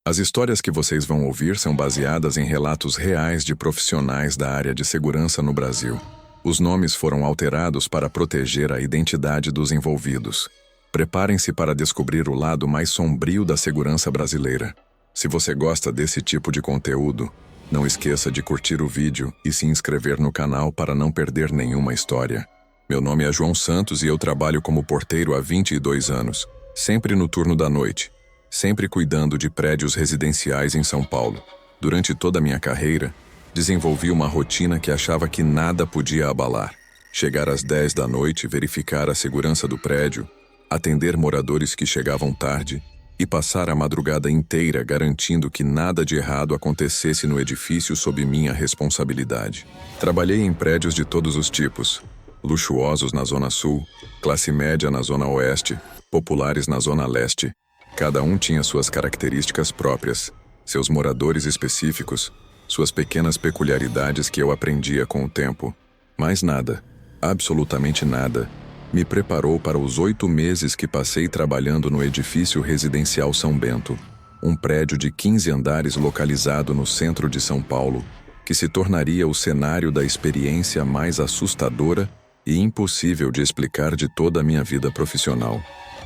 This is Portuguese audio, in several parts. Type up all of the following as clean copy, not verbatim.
As histórias que vocês vão ouvir são baseadas em relatos reais de profissionais da área de segurança no Brasil. Os nomes foram alterados para proteger a identidade dos envolvidos. Preparem-se para descobrir o lado mais sombrio da segurança brasileira. Se você gosta desse tipo de conteúdo, não esqueça de curtir o vídeo e se inscrever no canal para não perder nenhuma história. Meu nome é João Santos e eu trabalho como porteiro há 22 anos, sempre no turno da noite, sempre cuidando de prédios residenciais em São Paulo. Durante toda a minha carreira, desenvolvi uma rotina que achava que nada podia abalar. Chegar às 10 da noite, verificar a segurança do prédio, atender moradores que chegavam tarde e passar a madrugada inteira garantindo que nada de errado acontecesse no edifício sob minha responsabilidade. Trabalhei em prédios de todos os tipos, luxuosos na Zona Sul, classe média na Zona Oeste, populares na Zona Leste. Cada um tinha suas características próprias, seus moradores específicos, suas pequenas peculiaridades que eu aprendia com o tempo. Mas nada, absolutamente nada, me preparou para os 8 meses que passei trabalhando no edifício residencial São Bento, um prédio de 15 andares localizado no centro de São Paulo, que se tornaria o cenário da experiência mais assustadora e impossível de explicar de toda a minha vida profissional.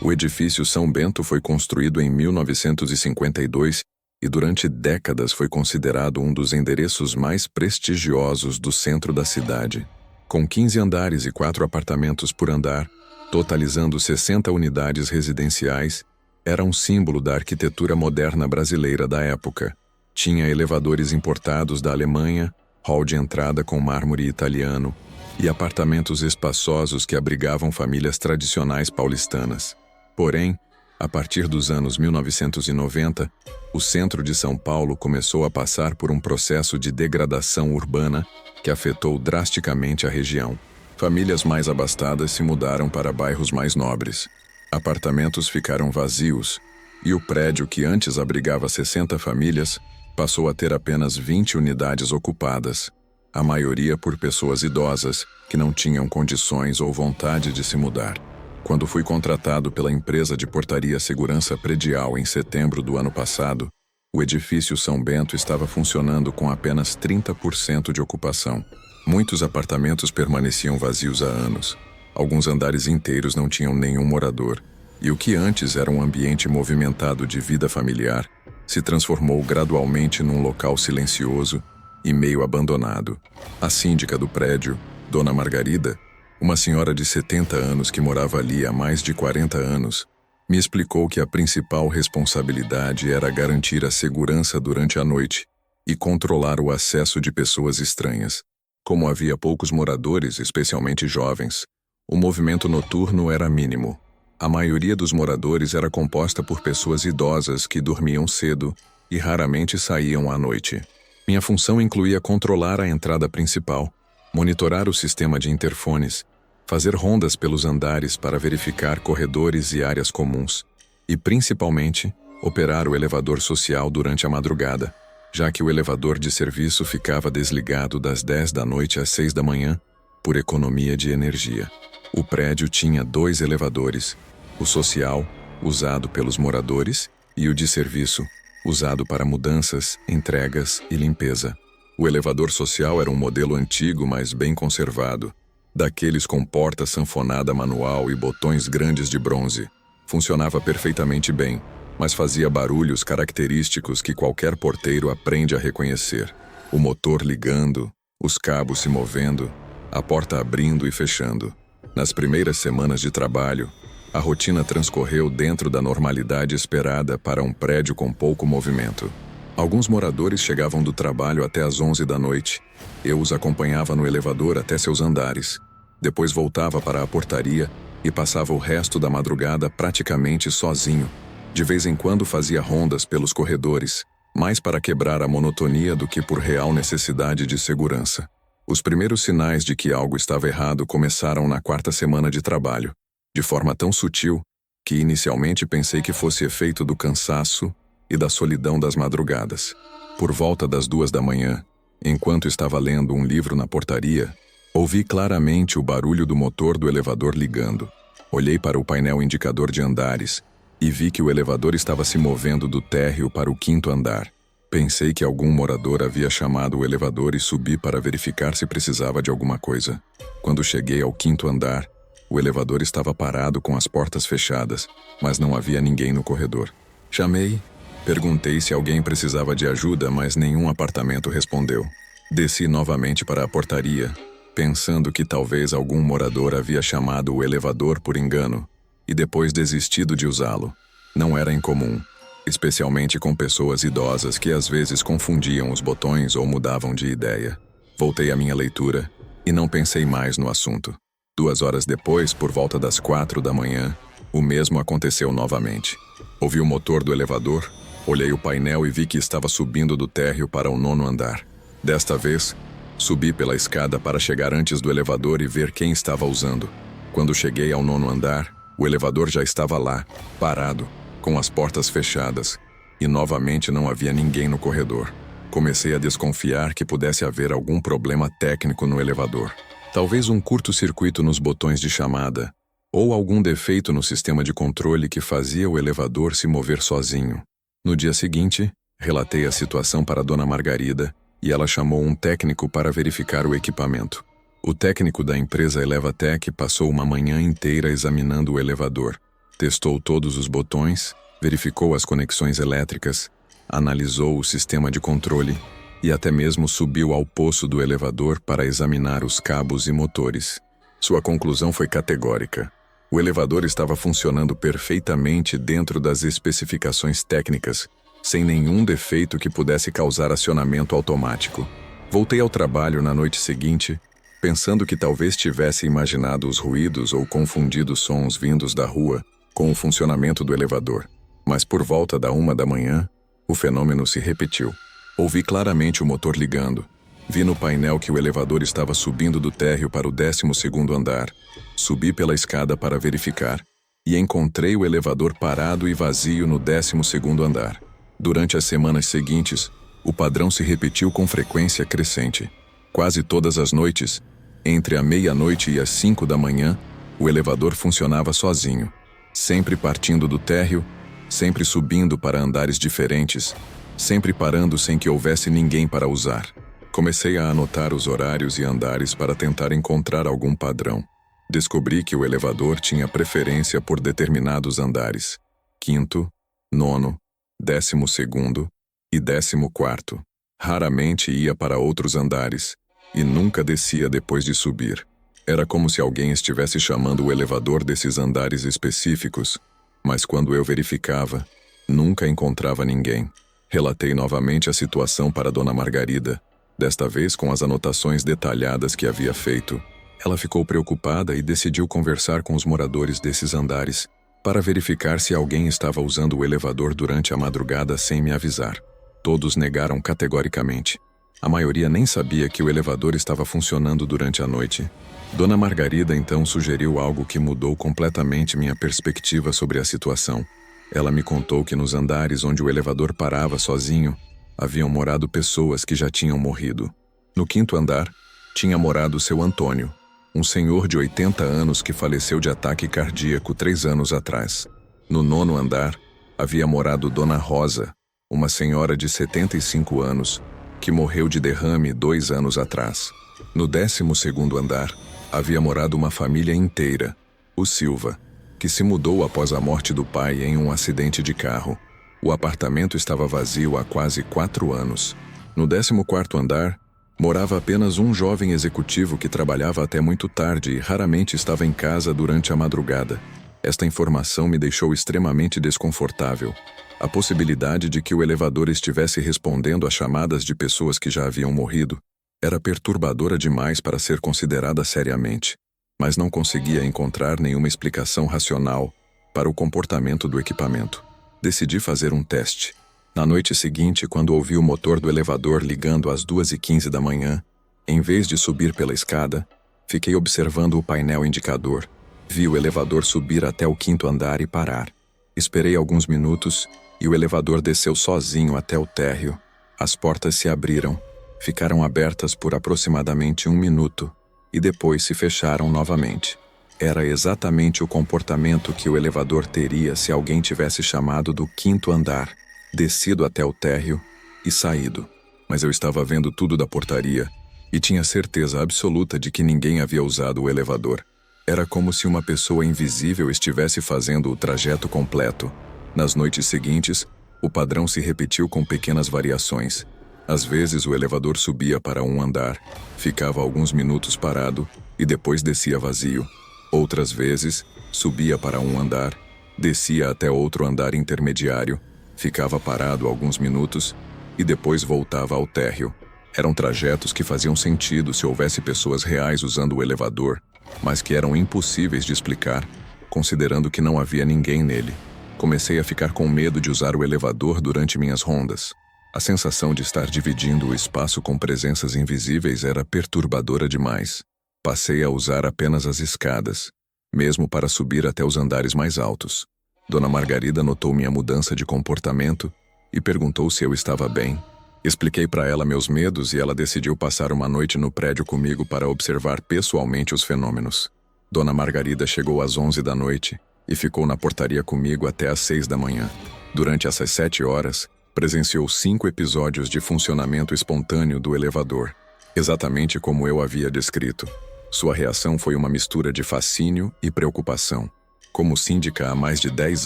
O edifício São Bento foi construído em 1952 e durante décadas foi considerado um dos endereços mais prestigiosos do centro da cidade. Com 15 andares e 4 apartamentos por andar, totalizando 60 unidades residenciais, era um símbolo da arquitetura moderna brasileira da época. Tinha elevadores importados da Alemanha, hall de entrada com mármore italiano e apartamentos espaçosos que abrigavam famílias tradicionais paulistanas. Porém, a partir dos anos 1990, o centro de São Paulo começou a passar por um processo de degradação urbana que afetou drasticamente a região. Famílias mais abastadas se mudaram para bairros mais nobres. Apartamentos ficaram vazios e o prédio que antes abrigava 60 famílias passou a ter apenas 20 unidades ocupadas, a maioria por pessoas idosas que não tinham condições ou vontade de se mudar. Quando fui contratado pela empresa de portaria segurança predial em setembro do ano passado, o edifício São Bento estava funcionando com apenas 30% de ocupação. Muitos apartamentos permaneciam vazios há anos. Alguns andares inteiros não tinham nenhum morador. E o que antes era um ambiente movimentado de vida familiar, se transformou gradualmente num local silencioso e meio abandonado. A síndica do prédio, Dona Margarida, uma senhora de 70 anos que morava ali há mais de 40 anos, me explicou que a principal responsabilidade era garantir a segurança durante a noite e controlar o acesso de pessoas estranhas. Como havia poucos moradores, especialmente jovens, o movimento noturno era mínimo. A maioria dos moradores era composta por pessoas idosas que dormiam cedo e raramente saíam à noite. Minha função incluía controlar a entrada principal, monitorar o sistema de interfones, fazer rondas pelos andares para verificar corredores e áreas comuns e, principalmente, operar o elevador social durante a madrugada, já que o elevador de serviço ficava desligado das 10 da noite às 6 da manhã por economia de energia. O prédio tinha 2 elevadores, o social, usado pelos moradores, e o de serviço, usado para mudanças, entregas e limpeza. O elevador social era um modelo antigo, mas bem conservado, daqueles com porta sanfonada manual e botões grandes de bronze. Funcionava perfeitamente bem, mas fazia barulhos característicos que qualquer porteiro aprende a reconhecer. O motor ligando, os cabos se movendo, a porta abrindo e fechando. Nas primeiras semanas de trabalho, a rotina transcorreu dentro da normalidade esperada para um prédio com pouco movimento. Alguns moradores chegavam do trabalho até às 11 da noite. Eu os acompanhava no elevador até seus andares. Depois voltava para a portaria e passava o resto da madrugada praticamente sozinho. De vez em quando fazia rondas pelos corredores, mais para quebrar a monotonia do que por real necessidade de segurança. Os primeiros sinais de que algo estava errado começaram na 4ª semana de trabalho, de forma tão sutil que inicialmente pensei que fosse efeito do cansaço e da solidão das madrugadas. Por volta das 2 da manhã, enquanto estava lendo um livro na portaria, ouvi claramente o barulho do motor do elevador ligando. Olhei para o painel indicador de andares e vi que o elevador estava se movendo do térreo para o 5º andar. Pensei que algum morador havia chamado o elevador e subi para verificar se precisava de alguma coisa. Quando cheguei ao 5º andar, o elevador estava parado com as portas fechadas, mas não havia ninguém no corredor. Chamei, perguntei se alguém precisava de ajuda, mas nenhum apartamento respondeu. Desci novamente para a portaria, pensando que talvez algum morador havia chamado o elevador por engano e depois desistido de usá-lo. Não era incomum, especialmente com pessoas idosas que às vezes confundiam os botões ou mudavam de ideia. Voltei à minha leitura e não pensei mais no assunto. 2 horas depois, por volta das 4 da manhã, o mesmo aconteceu novamente. Ouvi o motor do elevador, olhei o painel e vi que estava subindo do térreo para o 9º andar. Desta vez, subi pela escada para chegar antes do elevador e ver quem estava usando. Quando cheguei ao 9º andar, o elevador já estava lá, parado, com as portas fechadas, e novamente não havia ninguém no corredor. Comecei a desconfiar que pudesse haver algum problema técnico no elevador. Talvez um curto-circuito nos botões de chamada, ou algum defeito no sistema de controle que fazia o elevador se mover sozinho. No dia seguinte, relatei a situação para Dona Margarida e ela chamou um técnico para verificar o equipamento. O técnico da empresa Elevatec passou uma manhã inteira examinando o elevador. Testou todos os botões, verificou as conexões elétricas, analisou o sistema de controle e até mesmo subiu ao poço do elevador para examinar os cabos e motores. Sua conclusão foi categórica. O elevador estava funcionando perfeitamente dentro das especificações técnicas, sem nenhum defeito que pudesse causar acionamento automático. Voltei ao trabalho na noite seguinte, pensando que talvez tivesse imaginado os ruídos ou confundido sons vindos da rua com o funcionamento do elevador. Mas por volta da 1 da manhã, o fenômeno se repetiu. Ouvi claramente o motor ligando. Vi no painel que o elevador estava subindo do térreo para o 12º andar. Subi pela escada para verificar e encontrei o elevador parado e vazio no 12º andar. Durante as semanas seguintes, o padrão se repetiu com frequência crescente. Quase todas as noites, entre a meia-noite e as 5 da manhã, o elevador funcionava sozinho, sempre partindo do térreo, sempre subindo para andares diferentes, sempre parando sem que houvesse ninguém para usar. Comecei a anotar os horários e andares para tentar encontrar algum padrão. Descobri que o elevador tinha preferência por determinados andares: 5º, 9º, 12º e 14º. Raramente ia para outros andares e nunca descia depois de subir. Era como se alguém estivesse chamando o elevador desses andares específicos, mas quando eu verificava, nunca encontrava ninguém. Relatei novamente a situação para Dona Margarida, desta vez com as anotações detalhadas que havia feito. Ela ficou preocupada e decidiu conversar com os moradores desses andares para verificar se alguém estava usando o elevador durante a madrugada sem me avisar. Todos negaram categoricamente. A maioria nem sabia que o elevador estava funcionando durante a noite. Dona Margarida então sugeriu algo que mudou completamente minha perspectiva sobre a situação. Ela me contou que nos andares onde o elevador parava sozinho, haviam morado pessoas que já tinham morrido. No 5º andar, tinha morado seu Antônio, um senhor de 80 anos que faleceu de ataque cardíaco 3 anos atrás. No 9º andar, havia morado Dona Rosa, uma senhora de 75 anos, que morreu de derrame 2 anos atrás. No 12º andar, havia morado uma família inteira, os Silva, que se mudou após a morte do pai em um acidente de carro. O apartamento estava vazio há quase 4 anos. No 14º andar, morava apenas um jovem executivo que trabalhava até muito tarde e raramente estava em casa durante a madrugada. Esta informação me deixou extremamente desconfortável. A possibilidade de que o elevador estivesse respondendo a chamadas de pessoas que já haviam morrido era perturbadora demais para ser considerada seriamente, mas não conseguia encontrar nenhuma explicação racional para o comportamento do equipamento. Decidi fazer um teste. Na noite seguinte, quando ouvi o motor do elevador ligando às 2h15 da manhã, em vez de subir pela escada, fiquei observando o painel indicador. Vi o elevador subir até o 5º andar e parar. Esperei alguns minutos e o elevador desceu sozinho até o térreo. As portas se abriram, ficaram abertas por aproximadamente 1 minuto e depois se fecharam novamente. Era exatamente o comportamento que o elevador teria se alguém tivesse chamado do 5º andar, descido até o térreo e saído. Mas eu estava vendo tudo da portaria e tinha certeza absoluta de que ninguém havia usado o elevador. Era como se uma pessoa invisível estivesse fazendo o trajeto completo. Nas noites seguintes, o padrão se repetiu com pequenas variações. Às vezes o elevador subia para um andar, ficava alguns minutos parado e depois descia vazio. Outras vezes, subia para um andar, descia até outro andar intermediário, ficava parado alguns minutos e depois voltava ao térreo. Eram trajetos que faziam sentido se houvesse pessoas reais usando o elevador, mas que eram impossíveis de explicar, considerando que não havia ninguém nele. Comecei a ficar com medo de usar o elevador durante minhas rondas. A sensação de estar dividindo o espaço com presenças invisíveis era perturbadora demais. Passei a usar apenas as escadas, mesmo para subir até os andares mais altos. Dona Margarida notou minha mudança de comportamento e perguntou se eu estava bem. Expliquei para ela meus medos e ela decidiu passar uma noite no prédio comigo para observar pessoalmente os fenômenos. Dona Margarida chegou às 11 da noite e ficou na portaria comigo até às 6 da manhã. Durante essas 7 horas, presenciou 5 episódios de funcionamento espontâneo do elevador, exatamente como eu havia descrito. Sua reação foi uma mistura de fascínio e preocupação. Como síndica há mais de 10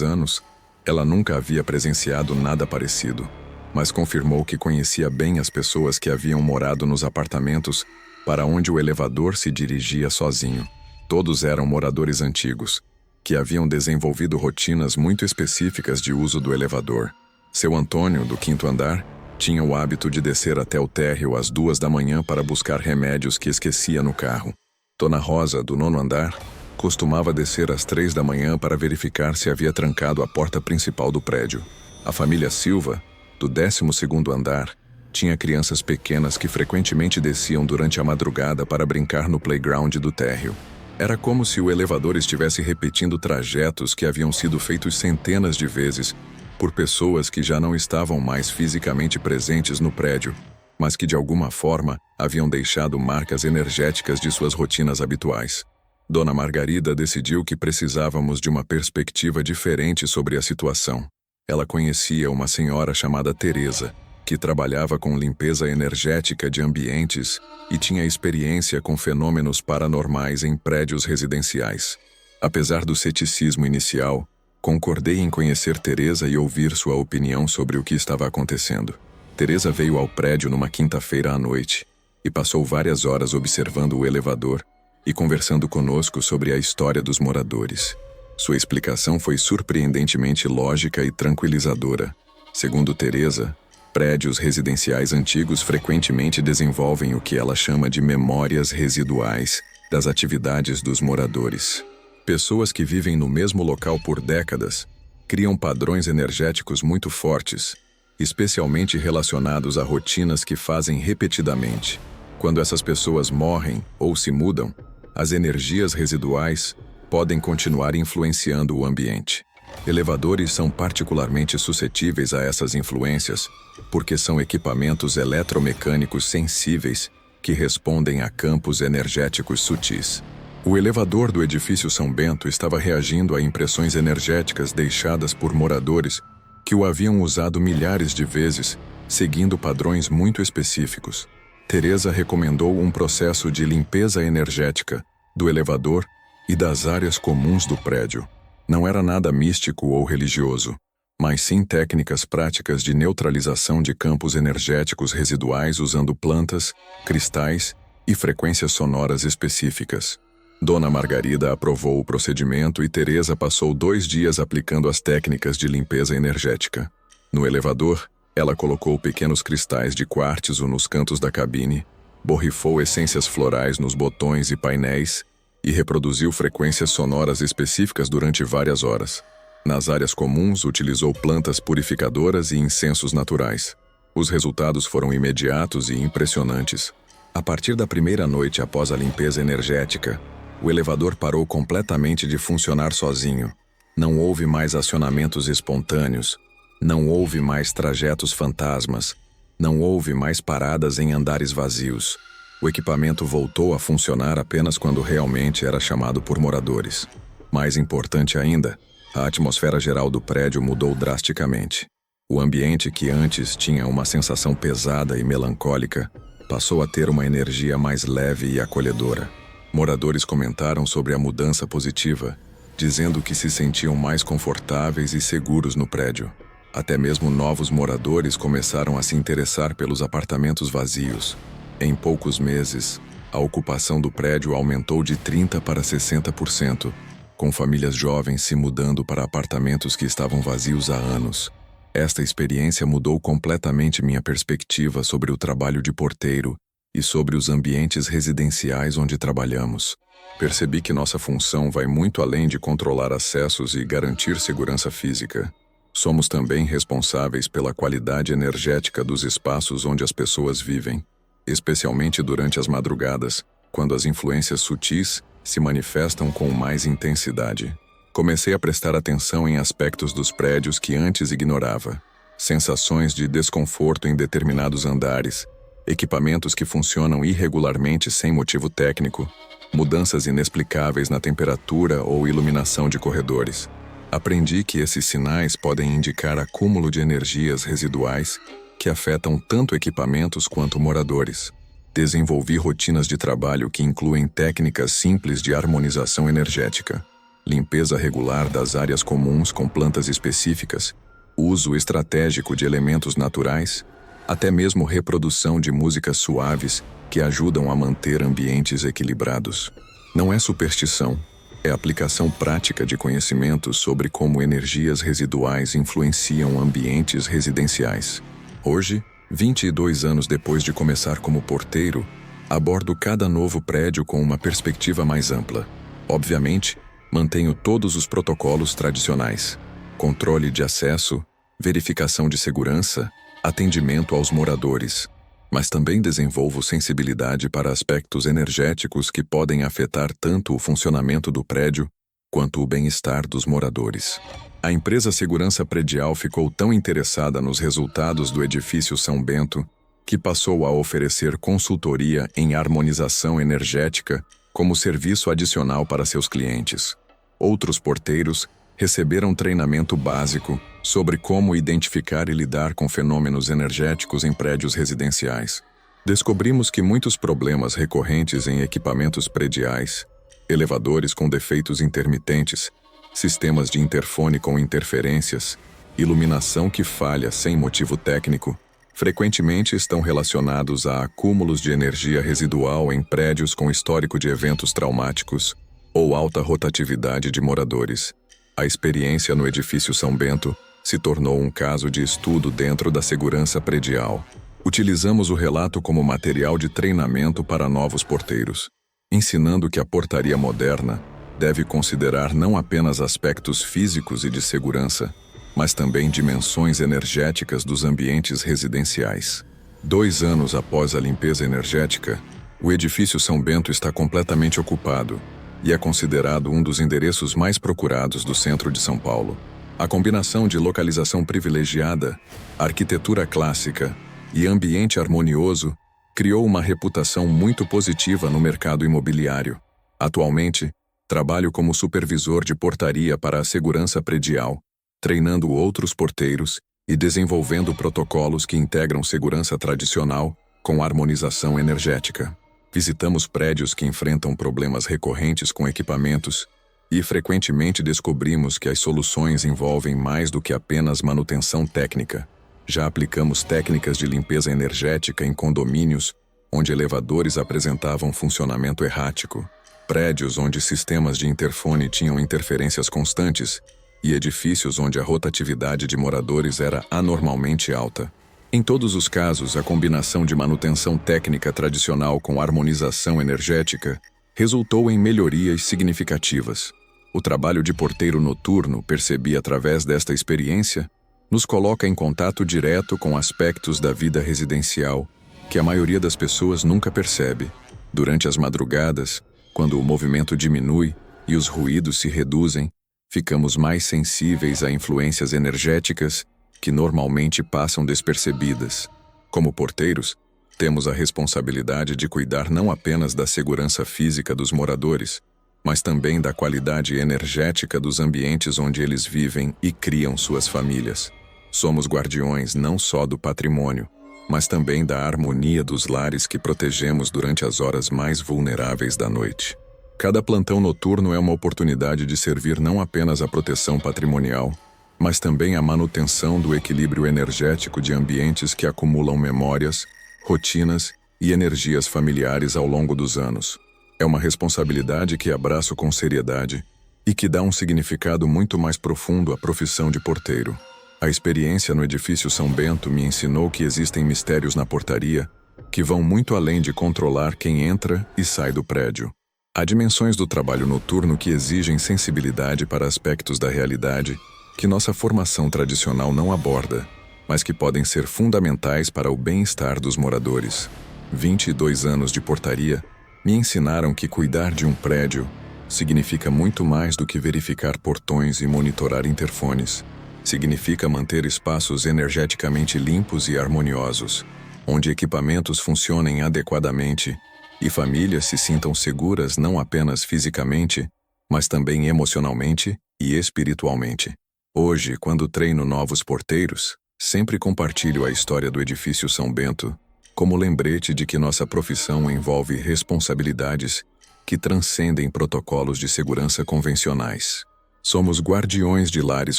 anos, ela nunca havia presenciado nada parecido, mas confirmou que conhecia bem as pessoas que haviam morado nos apartamentos para onde o elevador se dirigia sozinho. Todos eram moradores antigos, que haviam desenvolvido rotinas muito específicas de uso do elevador. Seu Antônio, do 5º andar, tinha o hábito de descer até o térreo às 2 da manhã para buscar remédios que esquecia no carro. Dona Rosa, do 9º andar, costumava descer às 3 da manhã para verificar se havia trancado a porta principal do prédio. A família Silva, do 12º andar, tinha crianças pequenas que frequentemente desciam durante a madrugada para brincar no playground do térreo. Era como se o elevador estivesse repetindo trajetos que haviam sido feitos centenas de vezes por pessoas que já não estavam mais fisicamente presentes no prédio, mas que de alguma forma haviam deixado marcas energéticas de suas rotinas habituais. Dona Margarida decidiu que precisávamos de uma perspectiva diferente sobre a situação. Ela conhecia uma senhora chamada Teresa, que trabalhava com limpeza energética de ambientes e tinha experiência com fenômenos paranormais em prédios residenciais. Apesar do ceticismo inicial, concordei em conhecer Teresa e ouvir sua opinião sobre o que estava acontecendo. Teresa veio ao prédio numa quinta-feira à noite e passou várias horas observando o elevador e conversando conosco sobre a história dos moradores. Sua explicação foi surpreendentemente lógica e tranquilizadora. Segundo Teresa, prédios residenciais antigos frequentemente desenvolvem o que ela chama de memórias residuais das atividades dos moradores. Pessoas que vivem no mesmo local por décadas criam padrões energéticos muito fortes, especialmente relacionados a rotinas que fazem repetidamente. Quando essas pessoas morrem ou se mudam, as energias residuais podem continuar influenciando o ambiente. Elevadores são particularmente suscetíveis a essas influências porque são equipamentos eletromecânicos sensíveis que respondem a campos energéticos sutis. O elevador do edifício São Bento estava reagindo a impressões energéticas deixadas por moradores que o haviam usado milhares de vezes, seguindo padrões muito específicos. Teresa recomendou um processo de limpeza energética do elevador e das áreas comuns do prédio. Não era nada místico ou religioso, mas sim técnicas práticas de neutralização de campos energéticos residuais usando plantas, cristais e frequências sonoras específicas. Dona Margarida aprovou o procedimento e Teresa passou 2 dias aplicando as técnicas de limpeza energética. No elevador, ela colocou pequenos cristais de quartzo nos cantos da cabine, borrifou essências florais nos botões e painéis e reproduziu frequências sonoras específicas durante várias horas. Nas áreas comuns, utilizou plantas purificadoras e incensos naturais. Os resultados foram imediatos e impressionantes. A partir da primeira noite após a limpeza energética, o elevador parou completamente de funcionar sozinho. Não houve mais acionamentos espontâneos, não houve mais trajetos fantasmas, não houve mais paradas em andares vazios. O equipamento voltou a funcionar apenas quando realmente era chamado por moradores. Mais importante ainda, a atmosfera geral do prédio mudou drasticamente. O ambiente que antes tinha uma sensação pesada e melancólica passou a ter uma energia mais leve e acolhedora. Moradores comentaram sobre a mudança positiva, dizendo que se sentiam mais confortáveis e seguros no prédio. Até mesmo novos moradores começaram a se interessar pelos apartamentos vazios. Em poucos meses, a ocupação do prédio aumentou de 30% para 60%, com famílias jovens se mudando para apartamentos que estavam vazios há anos. Esta experiência mudou completamente minha perspectiva sobre o trabalho de porteiro e sobre os ambientes residenciais onde trabalhamos. Percebi que nossa função vai muito além de controlar acessos e garantir segurança física. Somos também responsáveis pela qualidade energética dos espaços onde as pessoas vivem, especialmente durante as madrugadas, quando as influências sutis se manifestam com mais intensidade. Comecei a prestar atenção em aspectos dos prédios que antes ignorava. Sensações de desconforto em determinados andares, equipamentos que funcionam irregularmente sem motivo técnico, mudanças inexplicáveis na temperatura ou iluminação de corredores. Aprendi que esses sinais podem indicar acúmulo de energias residuais que afetam tanto equipamentos quanto moradores. Desenvolvi rotinas de trabalho que incluem técnicas simples de harmonização energética, limpeza regular das áreas comuns com plantas específicas, uso estratégico de elementos naturais, até mesmo reprodução de músicas suaves que ajudam a manter ambientes equilibrados. Não é superstição, é aplicação prática de conhecimentos sobre como energias residuais influenciam ambientes residenciais. Hoje, 22 anos depois de começar como porteiro, abordo cada novo prédio com uma perspectiva mais ampla. Obviamente, mantenho todos os protocolos tradicionais: controle de acesso, verificação de segurança, atendimento aos moradores, mas também desenvolvo sensibilidade para aspectos energéticos que podem afetar tanto o funcionamento do prédio quanto o bem-estar dos moradores. A empresa Segurança Predial ficou tão interessada nos resultados do edifício São Bento que passou a oferecer consultoria em harmonização energética como serviço adicional para seus clientes. Outros porteiros receberam treinamento básico sobre como identificar e lidar com fenômenos energéticos em prédios residenciais. Descobrimos que muitos problemas recorrentes em equipamentos prediais, elevadores com defeitos intermitentes, sistemas de interfone com interferências, iluminação que falha sem motivo técnico, frequentemente estão relacionados a acúmulos de energia residual em prédios com histórico de eventos traumáticos ou alta rotatividade de moradores. A experiência no edifício São Bento se tornou um caso de estudo dentro da segurança predial. Utilizamos o relato como material de treinamento para novos porteiros, ensinando que a portaria moderna deve considerar não apenas aspectos físicos e de segurança, mas também dimensões energéticas dos ambientes residenciais. 2 anos após a limpeza energética, o edifício São Bento está completamente ocupado e é considerado um dos endereços mais procurados do centro de São Paulo. A combinação de localização privilegiada, arquitetura clássica e ambiente harmonioso criou uma reputação muito positiva no mercado imobiliário. Atualmente, trabalho como supervisor de portaria para a segurança predial, treinando outros porteiros e desenvolvendo protocolos que integram segurança tradicional com harmonização energética. Visitamos prédios que enfrentam problemas recorrentes com equipamentos e frequentemente descobrimos que as soluções envolvem mais do que apenas manutenção técnica. Já aplicamos técnicas de limpeza energética em condomínios onde elevadores apresentavam funcionamento errático, prédios onde sistemas de interfone tinham interferências constantes e edifícios onde a rotatividade de moradores era anormalmente alta. Em todos os casos, a combinação de manutenção técnica tradicional com harmonização energética resultou em melhorias significativas. O trabalho de porteiro noturno, percebi através desta experiência, nos coloca em contato direto com aspectos da vida residencial que a maioria das pessoas nunca percebe. Durante as madrugadas, quando o movimento diminui e os ruídos se reduzem, ficamos mais sensíveis a influências energéticas que normalmente passam despercebidas. Como porteiros, Temos a responsabilidade de cuidar não apenas da segurança física dos moradores, mas também da qualidade energética dos ambientes onde eles vivem e criam suas famílias. Somos guardiões não só do patrimônio, mas também da harmonia dos lares que protegemos durante as horas mais vulneráveis da noite. Cada plantão noturno é uma oportunidade de servir não apenas à proteção patrimonial, mas também à manutenção do equilíbrio energético de ambientes que acumulam memórias, rotinas e energias familiares ao longo dos anos. É uma responsabilidade que abraço com seriedade e que dá um significado muito mais profundo à profissão de porteiro. A experiência no edifício São Bento me ensinou que existem mistérios na portaria que vão muito além de controlar quem entra e sai do prédio. Há dimensões do trabalho noturno que exigem sensibilidade para aspectos da realidade que nossa formação tradicional não aborda, mas que podem ser fundamentais para o bem-estar dos moradores. 22 anos de portaria me ensinaram que cuidar de um prédio significa muito mais do que verificar portões e monitorar interfones. Significa manter espaços energeticamente limpos e harmoniosos, onde equipamentos funcionem adequadamente e famílias se sintam seguras não apenas fisicamente, mas também emocionalmente e espiritualmente. Hoje, quando treino novos porteiros, sempre compartilho a história do edifício São Bento como lembrete de que nossa profissão envolve responsabilidades que transcendem protocolos de segurança convencionais. Somos guardiões de lares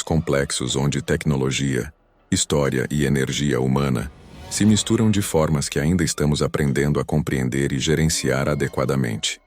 complexos onde tecnologia, história e energia humana se misturam de formas que ainda estamos aprendendo a compreender e gerenciar adequadamente.